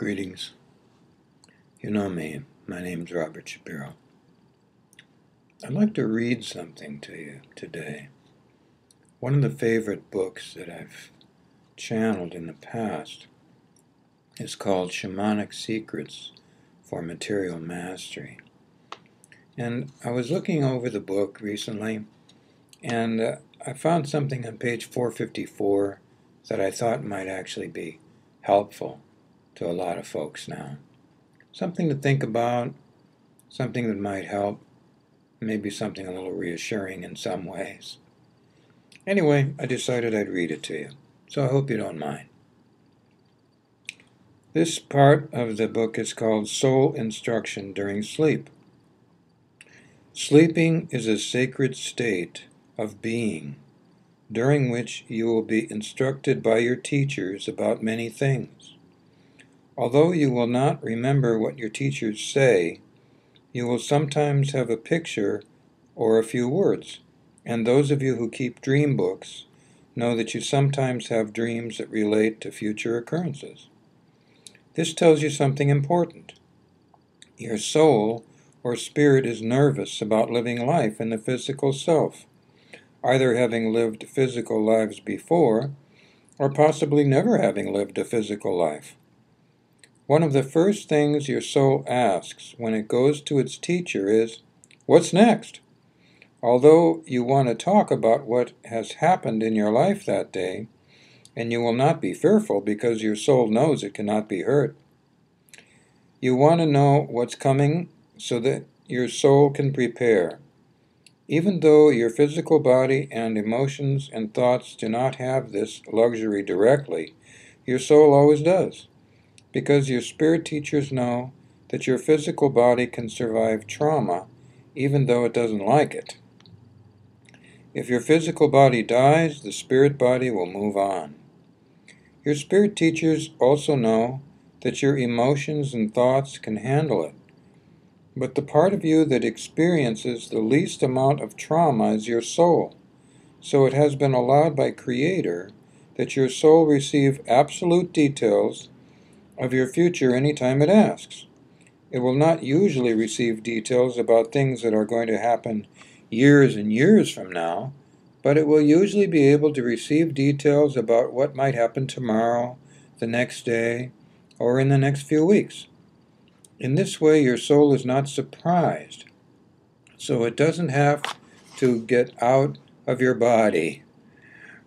Greetings. You know me. My name's Robert Shapiro. I'd like to read something to you today. One of the favorite books that I've channeled in the past is called Shamanic Secrets for Material Mastery. And I was looking over the book recently, and I found something on page 454 that I thought might actually be helpful to a lot of folks now. Something to think about, something that might help, maybe something a little reassuring in some ways. Anyway, I decided I'd read it to you, so I hope you don't mind. This part of the book is called Soul Instruction During Sleep. Sleeping is a sacred state of being during which you will be instructed by your teachers about many things. Although you will not remember what your teachers say, you will sometimes have a picture or a few words, and those of you who keep dream books know that you sometimes have dreams that relate to future occurrences. This tells you something important. Your soul or spirit is nervous about living life in the physical self, either having lived physical lives before or possibly never having lived a physical life. One of the first things your soul asks when it goes to its teacher is, "What's next?" Although you want to talk about what has happened in your life that day, and you will not be fearful because your soul knows it cannot be hurt. You want to know what's coming so that your soul can prepare. Even though your physical body and emotions and thoughts do not have this luxury directly, your soul always does, because your spirit teachers know that your physical body can survive trauma even though it doesn't like it. If your physical body dies, the spirit body will move on. Your spirit teachers also know that your emotions and thoughts can handle it. But the part of you that experiences the least amount of trauma is your soul. So it has been allowed by Creator that your soul receive absolute details of your future anytime it asks. It will not usually receive details about things that are going to happen years and years from now, but it will usually be able to receive details about what might happen tomorrow, the next day, or in the next few weeks. In this way, your soul is not surprised, so it doesn't have to get out of your body.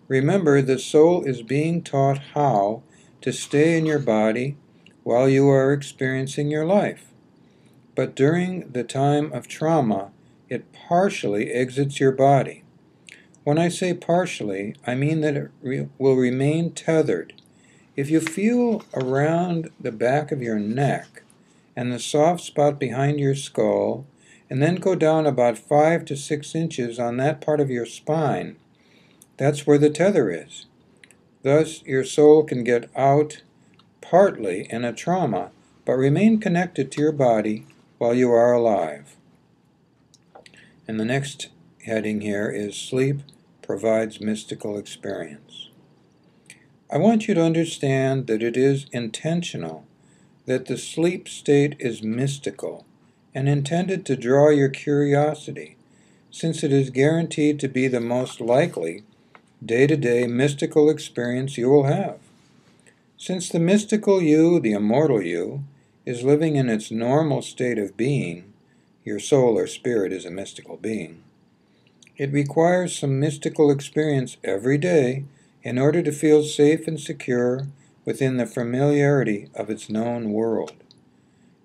Remember, the soul is being taught how to stay in your body while you are experiencing your life. But during the time of trauma, it partially exits your body. When I say partially, I mean that it will remain tethered. If you feel around the back of your neck and the soft spot behind your skull, and then go down about 5 to 6 inches on that part of your spine, that's where the tether is. Thus, your soul can get out partly in a trauma, but remain connected to your body while you are alive. And the next heading here is Sleep Provides Mystical Experience. I want you to understand that it is intentional, that the sleep state is mystical and intended to draw your curiosity, since it is guaranteed to be the most likely day-to-day mystical experience you will have. Since the mystical you, the immortal you, is living in its normal state of being, your soul or spirit is a mystical being, it requires some mystical experience every day in order to feel safe and secure within the familiarity of its known world.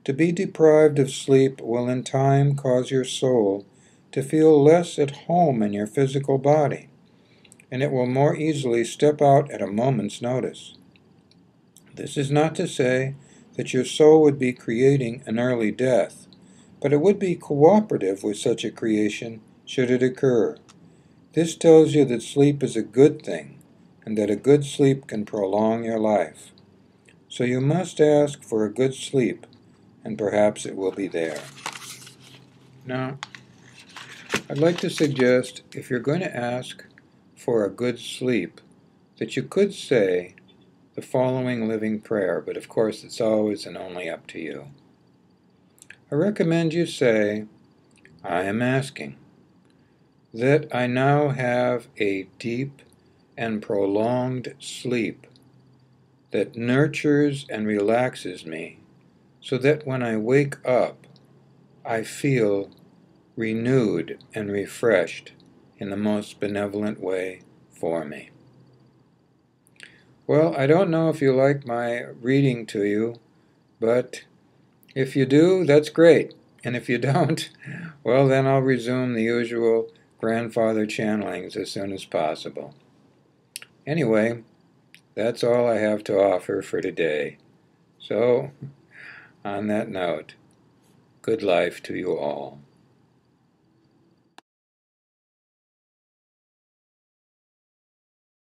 To be deprived of sleep will in time cause your soul to feel less at home in your physical body, and it will more easily step out at a moment's notice. This is not to say that your soul would be creating an early death, but it would be cooperative with such a creation should it occur. This tells you that sleep is a good thing, and that a good sleep can prolong your life. So you must ask for a good sleep, and perhaps it will be there. Now, I'd like to suggest, if you're going to ask for a good sleep, that you could say, the following living prayer, but of course it's always and only up to you. I recommend you say, I am asking that I now have a deep and prolonged sleep that nurtures and relaxes me so that when I wake up, I feel renewed and refreshed in the most benevolent way for me. Well, I don't know if you like my reading to you, but if you do, that's great. And if you don't, well, then I'll resume the usual grandfather channelings as soon as possible. Anyway, that's all I have to offer for today. So, on that note, good life to you all.